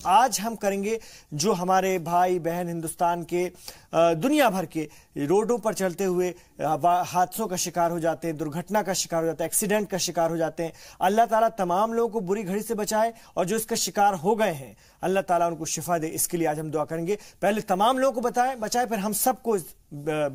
آج ہم کریں گے جو ہمارے بھائی بہن ہندوستان کے دنیا بھر کے روڈوں پر چلتے ہوئے حادثوں کا شکار ہو جاتے ہیں، درگھٹنا کا شکار ہو جاتے ہیں، ایکسیڈنٹ کا شکار ہو جاتے ہیں، اللہ تعالیٰ تمام لوگوں کو بری گھڑی سے بچائے، اور جو اس کا شکار ہو گئے ہیں اللہ تعالیٰ ان کو شفا دے، اس کے لیے آج ہم دعا کریں گے۔ پہلے تمام لوگوں کو بچائے، پھر ہم سب کو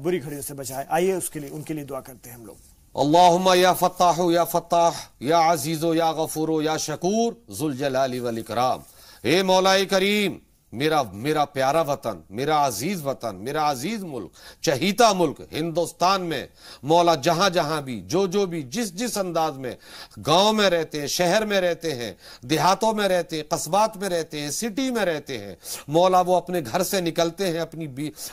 بری گھڑیوں سے بچائے۔ آئیے اس کے لیے ان کے لیے دعا کرتے ہیں ہم لوگ۔ اللہم یا فتاح یا فتاح یا عزیز یا غفور یا شکور ذوالجلال والاکرام۔ اے مولا کریم، میرا پیارا وطن، میرا عزیز وطن، میرا عزیز ملک، چہیتا ملک ہندوستان میں مولا جہاں جہاں بھی جو بھی جس انداز میں گاؤں میں رہتے ہیں، شہر میں رہتے ہیں، دیہاتوں میں رہتے ہیں، قصبات میں رہتے ہیں، سٹی میں رہتے ہیں، مولا وہ اپنے گھر سے نکلتے ہیں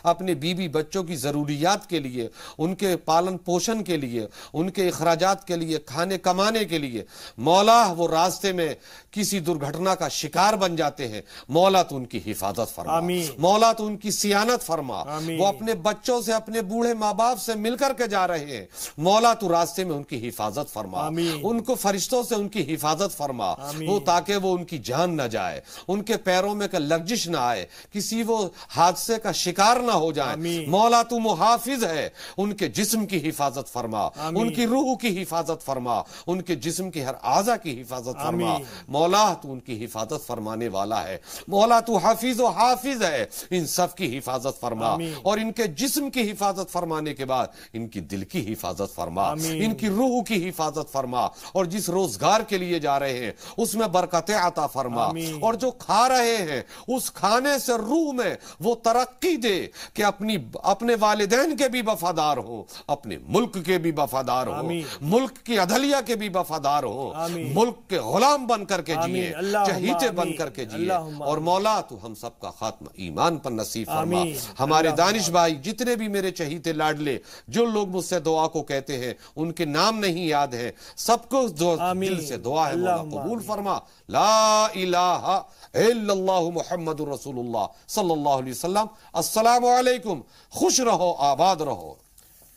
اپنی بیوی بچوں کی ضروریات کے لیے، ان کے پالن پوشن کے لیے، ان کے اخراجات کے لیے، کھانے کمانے کے لیے، مولا وہ راستے میں کسی درگھٹنا کا شکار بن جاتے ہیں، مولا تو ان کی حفاظت فرما، مولا تو ان کی صیانت فرما، وہ اپنے بچوں سے، اپنے بوڑھے ماں باپ سے مل کر کے جا رہے ہیں، مولا تو راستے میں ان کی حفاظت فرما، ان کو فرشتوں سے ان کی حفاظت فرما، وہ تاکہ وہ ان کی جان نہ جائے، ان کے پیروں میں لغزش نہ آئے، کسی وہ حادثے کا شکار نہ ہو جائے، مولا تو محافظ ہے، ان کے جسم کی حفاظت فرما، ان کی روح کی حفاظت فرما، ان کے جسم کی ہر اعضا کی حفاظت فرما، مولا تو ان کی حفاظت فرمانے والا ہے، مولا تو حفیظ و حافظ ہے، ان سب کی حفاظت فرما، اور ان کے جسم کی حفاظت فرمانے کے بعد ان کی دل کی حفاظت فرما، ان کی روح کی حفاظت فرما، اور جس روزگار کے لیے جا رہے ہیں اس میں برکت عطا فرما، اور جو کھا رہے ہیں اس کھانے سے روح میں وہ ترقی دے کہ اپنے والدین کے بھی وفادار ہو، اپنے ملک کے بھی وفادار ہو، ملک کی عدلیہ کے بھی وفادار ہو، ملک کے غلام بن کر کے جیے، چہیتے بن کر کے جیے، اور مولا تو ہم سب کا خاتمہ ایمان پر نصیب فرما۔ ہمارے دانش بھائی جتنے بھی میرے چہیتے لاڈلے جو لوگ مجھ سے دعا کو کہتے ہیں ان کے نام نہیں یاد ہے، سب کو دل سے دعا ہے مولا قبول فرما۔ لا الہ الا اللہ محمد رسول اللہ صلی اللہ علیہ وسلم۔ السلام علیکم، خوش رہو، آباد رہو۔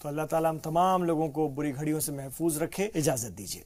تو اللہ تعالیٰ ہم تمام لوگوں کو بری گھڑیوں سے محفوظ رکھے۔ اجازت دیجیے۔